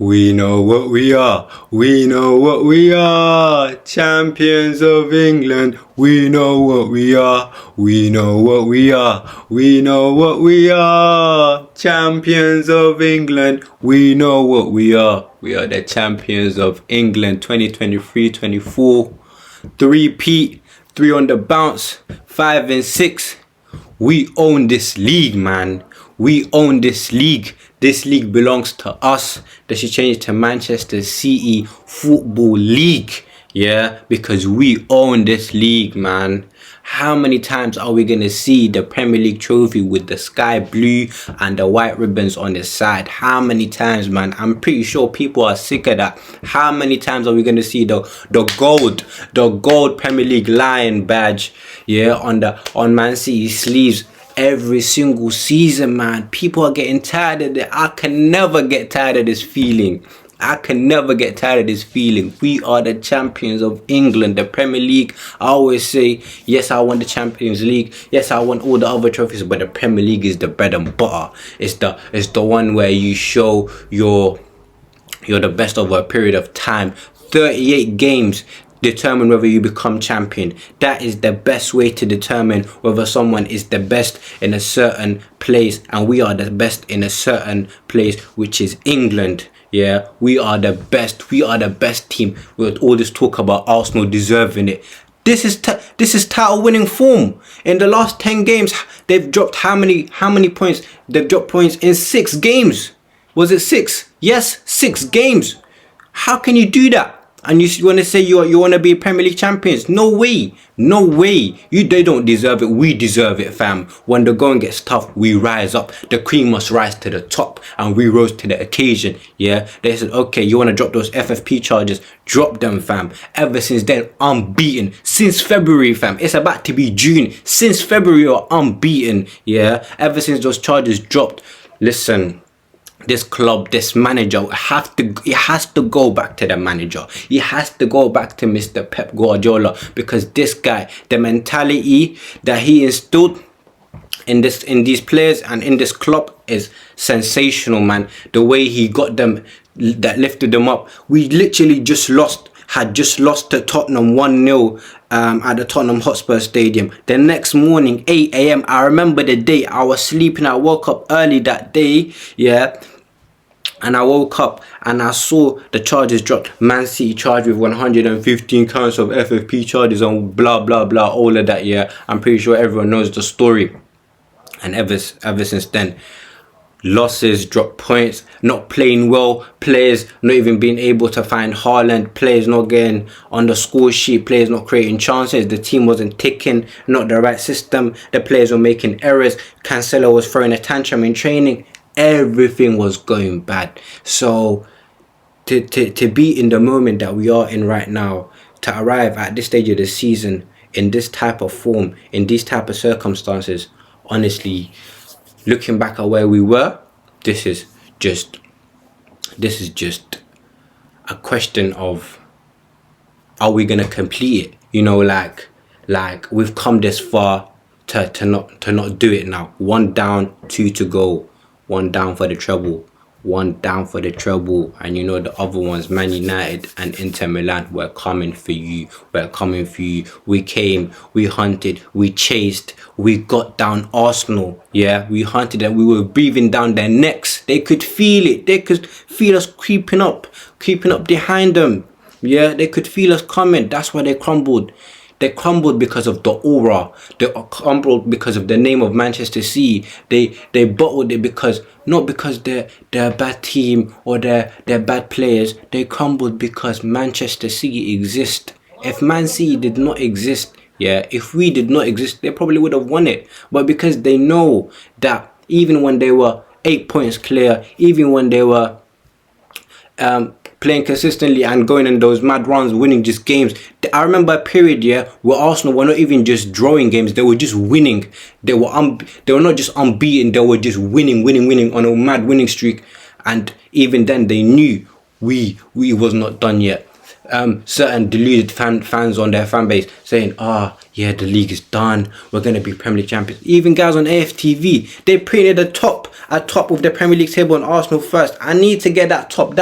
We know what we are. We know what we are. Champions of England. We know what we are. We know what we are. We know what we are. Champions of England. We know what we are. We are the champions of England 2023-24. Three-peat. 3 on the bounce. 5 and 6. We own this league, man. We own this league. This league belongs to us. They should change it to Manchester City Football League. Yeah, because we own this league, man. How many times are we going to see the Premier League trophy with the sky blue and the white ribbons on the side? How many times, man? I'm pretty sure people are sick of that. How many times are we going to see the gold Premier League lion badge, yeah, on Man City sleeves every single season, man? People are getting tired of it. I can never get tired of this feeling. I can never get tired of this feeling. We are the champions of England, the Premier League. I always say, yes, I want the Champions League. Yes, I want all the other trophies, but the Premier League is the bread and butter. It's the one where you show you're the best over a period of time. 38 games determine whether you become champion. That is the best way to determine whether someone is the best in a certain place, and we are the best in a certain place, which is England. Yeah, we are the best. We are the best team. With all this talk about Arsenal deserving it, this is title winning form. In the last 10 games, they've dropped how many points? They've dropped points in 6 games. Was it 6? Yes, 6 games. How can you do that? And you want to say you want to be Premier League champions? No way. No way. They don't deserve it. We deserve it, fam. When the going gets tough, we rise up. The cream must rise to the top. And we rose to the occasion. Yeah. They said, okay, you want to drop those FFP charges? Drop them, fam. Ever since then, unbeaten. Since February, fam. It's about to be June. Since February, you're unbeaten. Yeah. Ever since those charges dropped. Listen. This club, this manager, it has to go back to the manager. He has to go back to Mr. Pep Guardiola, because this guy, the mentality that he instilled in these players and in this club is sensational, man. The way he got them, that lifted them up. We literally had just lost to Tottenham 1-0 at the Tottenham Hotspur Stadium. The next morning, 8 a.m. I remember the day. I was sleeping. I woke up early that day, yeah. And I woke up and I saw the charges dropped. Man City charged with 115 counts of FFP charges and blah, blah, blah. All of that, yeah. I'm pretty sure everyone knows the story. And ever since then, losses, drop points, not playing well, players not even being able to find Haaland, players not getting on the score sheet, players not creating chances, the team wasn't ticking, not the right system, the players were making errors, Cancelo was throwing a tantrum in training, everything was going bad. So to be in the moment that we are in right now, to arrive at this stage of the season in this type of form, in these type of circumstances, honestly, looking back at where we were, this is just a question of, are we gonna complete it? You know, like we've come this far to not do it now. 1 down, 2 to go. 1 down for the treble. 1 down for the treble. And you know the other ones, Man United and Inter Milan, we're coming for you. We're coming for you. We came, we hunted, we chased, we got down Arsenal. Yeah, we hunted and we were breathing down their necks. They could feel it. They could feel us creeping up behind them. Yeah, they could feel us coming. That's why they crumbled. They crumbled because of the aura. They crumbled because of the name of Manchester City. They bottled it not because they're a bad team or they're bad players. They crumbled because Manchester City exists. If Man City did not exist, yeah, if we did not exist, they probably would have won it. But because they know that even when they were 8 points clear, even when they were playing consistently and going in those mad runs, winning just games. I remember a period, yeah, where Arsenal were not even just drawing games, they were just winning. They were not just unbeaten, they were just winning on a mad winning streak. And even then they knew we was not done yet. certain deluded fans on their fan base saying, yeah, the league is done, we're going to be Premier League champions. Even guys on AFTV, they painted at top of the Premier League table on Arsenal first. I need to get that top.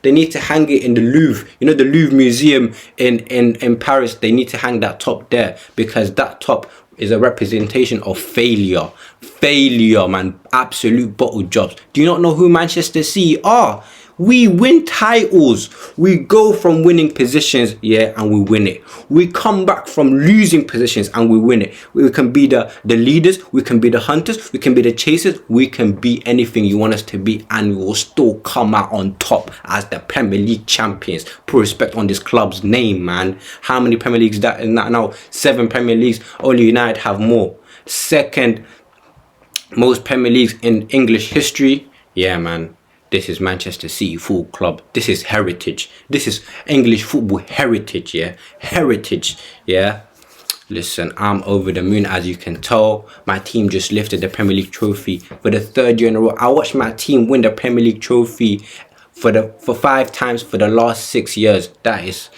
They need to hang it in the Louvre. You know, the Louvre Museum in Paris. They need to hang that top there, because that top is a representation of failure, man. Absolute bottle jobs. Do you not know who Manchester City are? We win titles. We go from winning positions, and we win it. We come back from losing positions and we win it. We can be the leaders, we can be the hunters, we can be the chasers, we can be anything you want us to be, and we will still come out on top as the Premier League champions. Put respect on this club's name, man. How many Premier Leagues that is that now? 7 Premier Leagues. Only United have more. Second most Premier Leagues in English history. Yeah, man. This is Manchester City Football Club. This is heritage. This is English football heritage, Heritage, Listen, I'm over the moon, as you can tell. My team just lifted the Premier League trophy for the 3rd year in a row. I watched my team win the Premier League trophy for 5 times for the last 6 years. That is...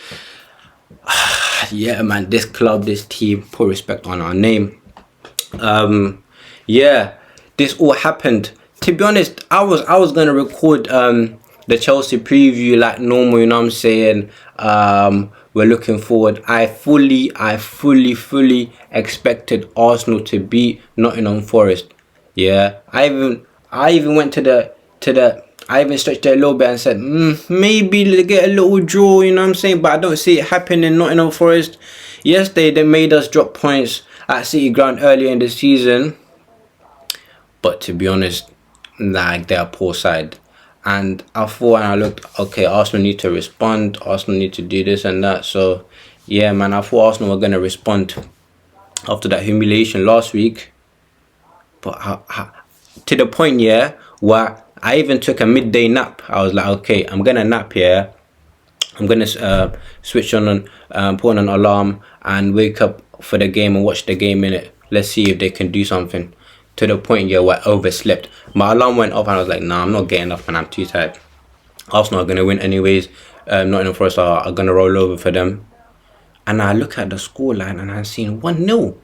yeah, man, this club, this team, put respect on our name. This all happened. To be honest, I was gonna record the Chelsea preview like normal, you know what I'm saying? We're looking forward. I fully expected Arsenal to beat Nottingham Forest. Yeah, I even went to the I even stretched it a little bit and said, maybe they get a little draw, you know what I'm saying? But I don't see it happening in Nottingham Forest. Yesterday, they made us drop points at City Ground earlier in the season. But to be honest, like, they're a poor side. And I thought, and I looked, okay, Arsenal need to respond. Arsenal need to do this and that. So, yeah, man, I thought Arsenal were going to respond after that humiliation last week. But to the point, where I even took a midday nap. I was like, okay, I'm going to nap, I'm going to switch on, put on an alarm and wake up for the game and watch the game in it. Let's see if they can do something. To the point, where I overslept. My alarm went off and I was like, nah, I'm not getting up, and I'm too tired. Arsenal are going to win anyways. Nottingham Forest are going to roll over for them. And I look at the scoreline and I'm seeing 1-0.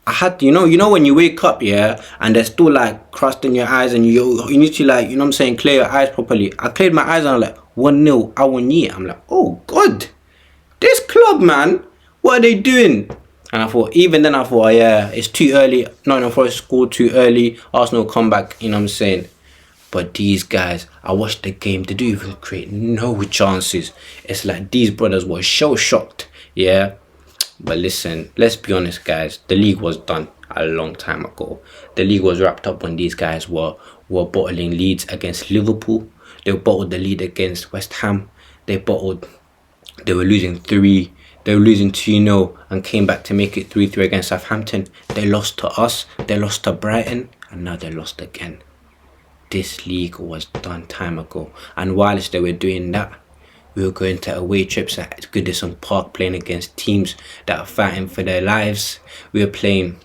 I had to, you know when you wake up, and there's still like crust in your eyes and you need to, like, you know what I'm saying, clear your eyes properly. I cleared my eyes and I'm like, 1-0, I won it. I'm like, oh God, this club, man, what are they doing? And I thought, even then I thought, it's too early. Nottingham Forest scored too early. Arsenal come back, you know what I'm saying? But these guys, I watched the game, they didn't even create no chances. It's like these brothers were so shocked, But listen, let's be honest, guys. The league was done a long time ago. The league was wrapped up when these guys were bottling leads against Liverpool. They bottled the lead against West Ham. They were losing 3. They were losing 2-0 and came back to make it 3-3 against Southampton. They lost to us. They lost to Brighton. And now they lost again. This league was done time ago. And whilst they were doing that, we were going to away trips at Goodison Park, playing against teams that are fighting for their lives. We played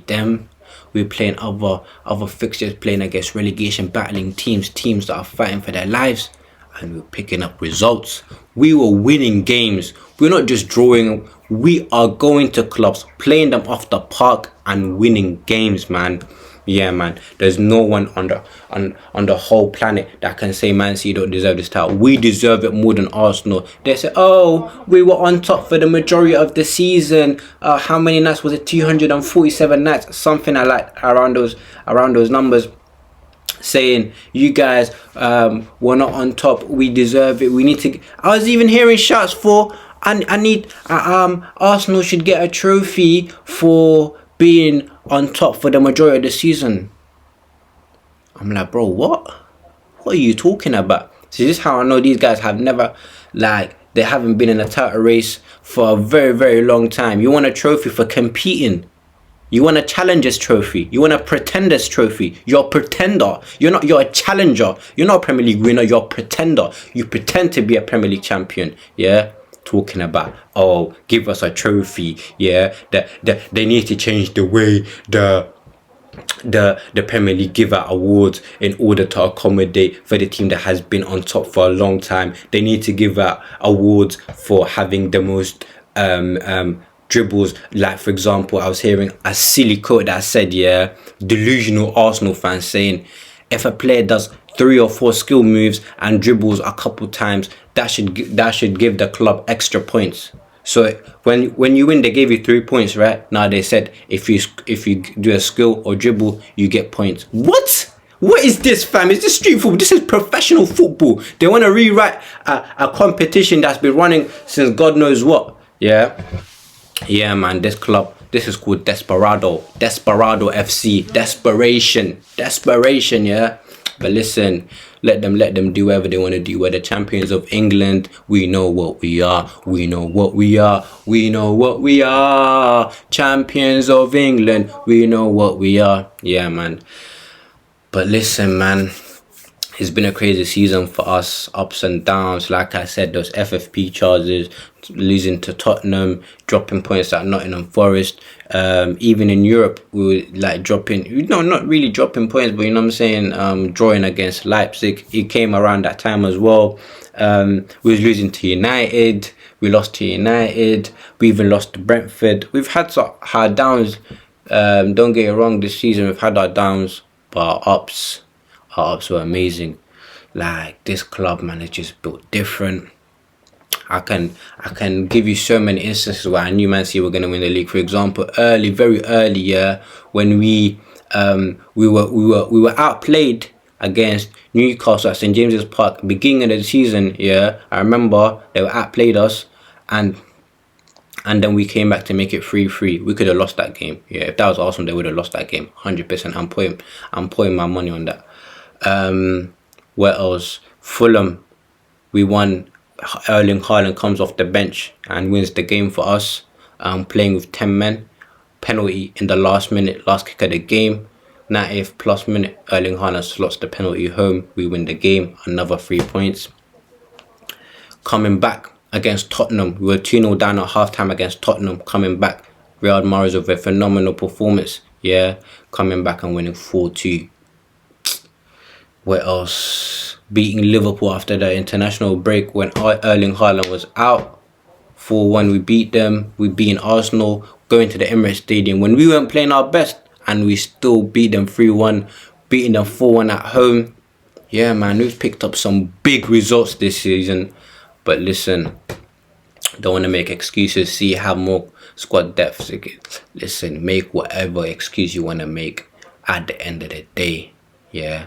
them. We were playing other fixtures, playing against relegation battling teams that are fighting for their lives. And we were picking up results. We were winning games. We're not just drawing. We are going to clubs, playing them off the park and winning games, man. Yeah, man. There's no one on the whole planet that can say Man City don't deserve this title. We deserve it more than Arsenal. They say, oh, we were on top for the majority of the season. How many nights was it? 247 nights, something like around those numbers. Saying, you guys were not on top, we deserve it, we need to. I was even hearing shots for Arsenal should get a trophy for being on top for the majority of the season. I'm like, bro, what are you talking about? So this is how I know these guys have never, like, they haven't been in a title race for a very, very long time. You want a trophy for competing. You want a challenger's trophy. You want a pretender's trophy. You're a pretender. You're a challenger. You're not a Premier League winner. You're a pretender. You pretend to be a Premier League champion. Talking about, oh, give us a trophy. That they need to change the way the the Premier League give out awards in order to accommodate for the team that has been on top for a long time. They need to give out awards for having the most dribbles. Like, for example, I was hearing a silly quote that said, yeah, delusional Arsenal fans saying, if a player does 3 or 4 skill moves and dribbles a couple times, that should give the club extra points. So when you win, they gave you 3 points, right? Now they said if you do a skill or dribble, you get points. What? What is this, fam? Is this street football? This is professional football. They want to rewrite a competition that's been running since God knows what. Yeah, yeah, man. This club, this is called Desperado FC, desperation. Yeah. But listen, let them do whatever they want to do. We're the champions of England. We know what we are. We know what we are. We know what we are. Champions of England. We know what we are. Yeah, man. But listen, man. It's been a crazy season for us, ups and downs. Like I said, those FFP charges, losing to Tottenham, dropping points at Nottingham Forest. Even in Europe, we were like dropping, not really dropping points, but you know what I'm saying, drawing against Leipzig. It came around that time as well. We was losing to United. We lost to United. We even lost to Brentford. We've had our downs. Don't get it wrong, this season we've had our downs, but our ups were amazing. Like, this club, man, is just built different. I can give you so many instances where I knew Man City were going to win the league. For example, very early, yeah, when we were outplayed against Newcastle at St James's Park, beginning of the season. Yeah, I remember they were outplayed us, and then we came back to make it 3-3. We could have lost that game. Yeah, if that was Arsenal, they would have lost that game 100%. I'm putting my money on that. Where else? Fulham, we won. Erling Haaland comes off the bench and wins the game for us, playing with 10 men. Penalty in the last minute, last kick of the game. 90th plus minute, Erling Haaland slots the penalty home. We win the game, another 3 points. Coming back against Tottenham, we were 2-0 down at halftime against Tottenham. Coming back, Riyad Mahrez with a phenomenal performance. Yeah, coming back and winning 4-2. Where else? Beating Liverpool after the international break when Erling Haaland was out. 4-1, we beat them. We beat Arsenal, going to the Emirates Stadium when we weren't playing our best, and we still beat them 3-1, beating them 4-1 at home. Yeah, man, we've picked up some big results this season. But listen, don't want to make excuses. See, have more squad depth. Listen, make whatever excuse you want to make. At the end of the day, yeah,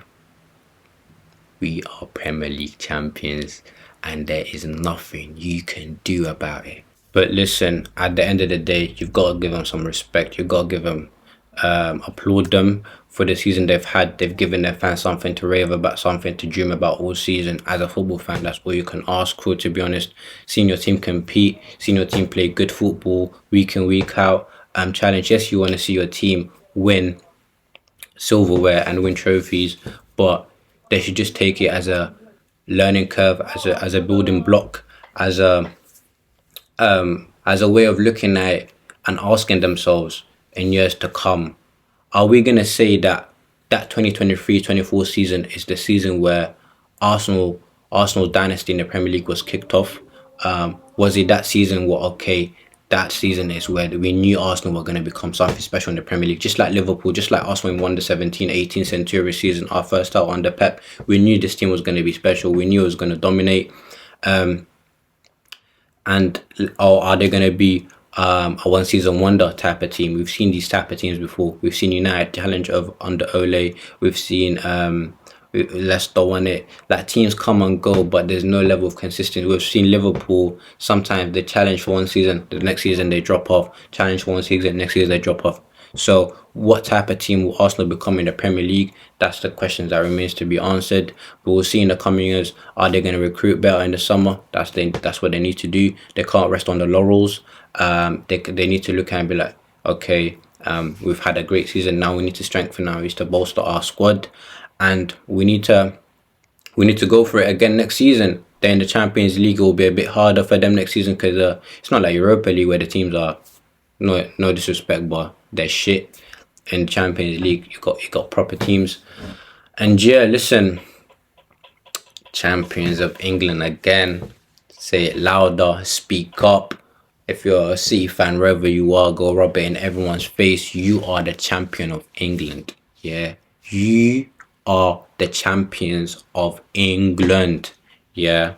we are Premier League champions, and there is nothing you can do about it. But listen, at the end of the day, you've got to give them some respect. You've got to give them, applaud them for the season they've had. They've given their fans something to rave about, something to dream about all season. As a football fan, that's all you can ask for, to be honest. Seeing your team compete, seeing your team play good football week in, week out, challenge. Yes, you want to see your team win silverware and win trophies, but they should just take it as a learning curve, as a building block, as a way of looking at it and asking themselves in years to come, are we going to say that 2023-24 season is the season where Arsenal dynasty in the Premier League was kicked off? Was it that season where, okay, that season is where we knew Arsenal were going to become something special in the Premier League, just like Liverpool, just like Arsenal won the 17-18 Century season, our first out under Pep. We knew this team was going to be special. We knew it was going to dominate. And are they going to be a one-season wonder type of team? We've seen these type of teams before. We've seen United challenge under Ole. We've seen Leicester won it. Like, teams come and go, but there's no level of consistency. We've seen Liverpool, sometimes they challenge for one season, the next season they drop off. Challenge for one season, next season they drop off. So what type of team will Arsenal become in the Premier League? That's the question that remains to be answered. But we'll see in the coming years. Are they going to recruit better in the summer? That's what they need to do. They can't rest on the laurels. They need to look and be like, okay, we've had a great season. Now we need to strengthen. Now we need to bolster our squad, and we need to go for it again next season. Then the Champions League will be a bit harder for them next season, because it's not like Europa League where the teams are, no disrespect, but they're shit. in Champions League. You got proper teams. And yeah, listen, champions of England again. Say it louder, speak up. If you're a City fan, wherever you are, go rub it in everyone's face. You are the champion of England. Yeah. You are the champions of England. Yeah.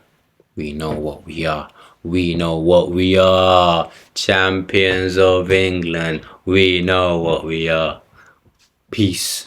We know what we are. We know what we are. Champions of England. We know what we are. Peace.